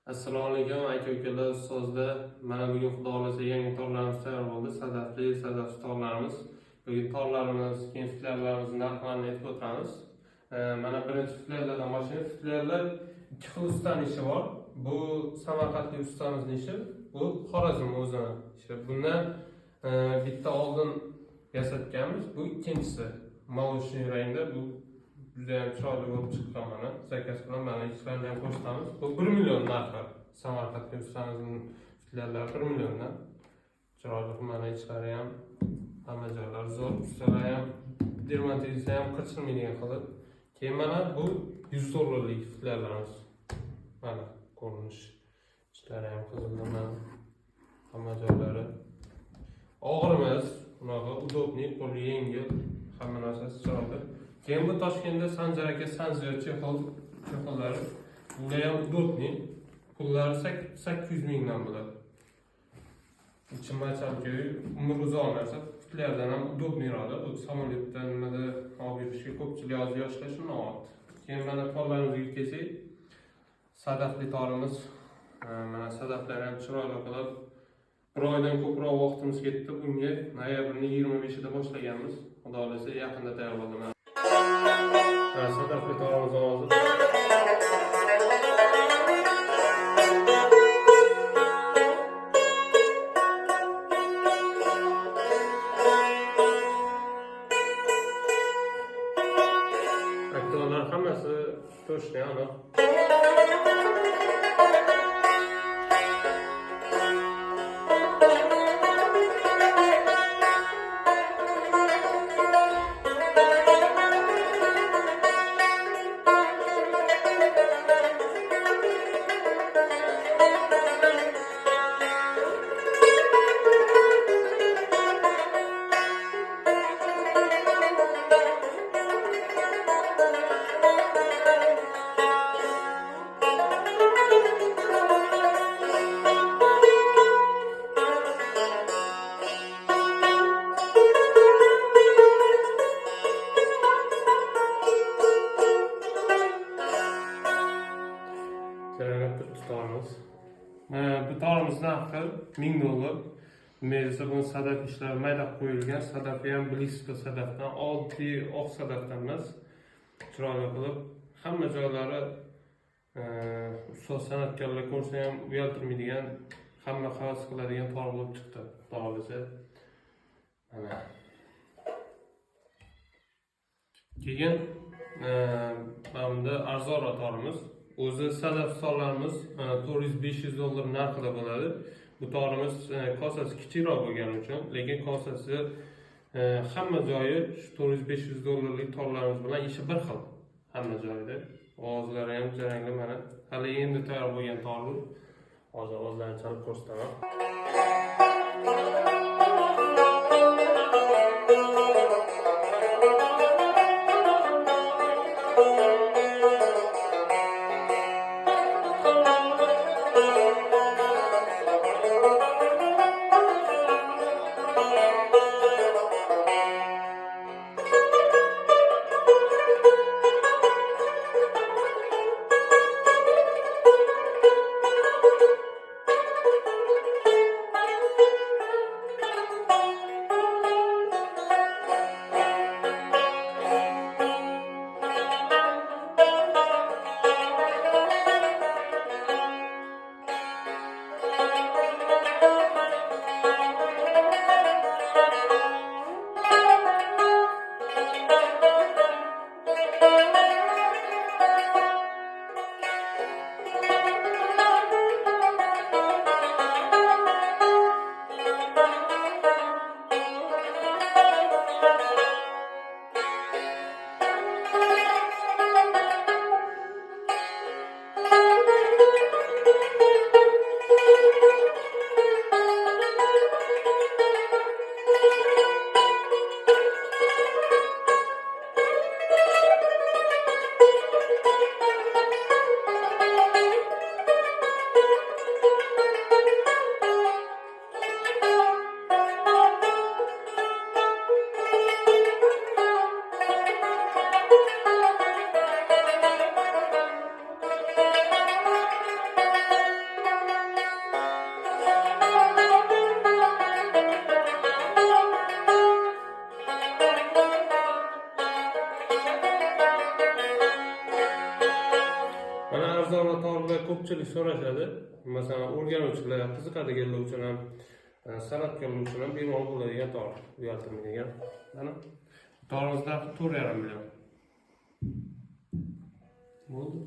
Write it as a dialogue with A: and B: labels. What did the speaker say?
A: Assalomu alaykum aka-ukalar, ustozlar. Mana bugun xudo xolasa yangi torlarimiz tayyor bo'ldi. Sadafli torlarimiz. Bugun torlarimiz, keyin futlyarlarimizni narxlarini aytib o'tamiz. Mana birinchi futlyarlardan boshlaymiz. Futlyarlar ikki xil ustaning ishi bor. Bu Samarqandlik ustamizning ishi, bu Xorazm o'zini ishi. Bundan bitta oldin yasatganmiz, bu ikkinchisi. Mavsum rangda bu juda ham chiroyli bo'lib chiqqan mana. Zakaz bilan mana ishlarini ham ko'rsatamiz. Bu 1 million narxi. Samarqandlik ustamizning futlyarlari 1 milliondan. Chiroyli mana ishlari ham hamma joylari zo'r, ustalar ham dermatitsa ham qirchilmaydigan qilib. Keyin mana bu 100 dollarlik futlyarlarimiz. Mana ko'rinish. Ishlari ham qizildan hamma joylari. Og'ir emas, unaqa udobniy, qo'lga yengil, hamma narsasi chiroyli. Keyin bu Toshkentda Sanjar aka Sanzio chexollari. Bular ham udobniy. Pullari 800 mingdan bo'ladi. Ichimachalik umr uzoq narsa. Futlyardan ham udobniyroq. Bu samolyotdan nimada olib yurishga ko'pchilik hozir yoshlar shuni oladi. Keyin mana torlarimizga kelsak, sadafli torimiz. Mana sadaflar ham chiroyli qilib bir oydan ko'proq vaqtimiz ketdi. Bunga noyabrning 25ida boshlaganmiz. Xudo xolasa yaqinda tayyor bo'ldi. Sadafli torimiz hozir. Aktorlar hammasi to'shni aniq. Bu torimiz narxi 1000 dollar. Mevzu bu sadaf ishlari mayda qo'yilgan. Sadafi ham blisko sadafdan, oddiy oq sadafdan emas. Chiroyli qilib hamma joylari ustoz san'atkorlar ko'rsa ham uyaltirmaydigan, hamma havas qiladigan tor bo'lib chiqdi. Xudo xolasa. Mana. Keyin bunda arzonroq torimiz. O'zi sadaf torlarimiz 400-500 dollar narxida bo'ladi. Bu torimiz kosasi kichikroq bo'lgani uchun, lekin kosasi hamma joyi shu 400-500 dollarlik torlarimiz bilan ishi bir xil. Hamma joyida. Ovozlari ham jarangli mana. Hali endi tayyor bo'lgan tor bu. Hozir ovozlarni chalib ko'rsataman. ko'pchilik so'rashadi. Masalan, o'rganuvchilar, qiziqadiganlar uchun ham, san'atkorlar uchun ham bemalol bo'ladigan tor, uyaltirmaydigan. Mana torimizda 4,5 million. Bo'ldi.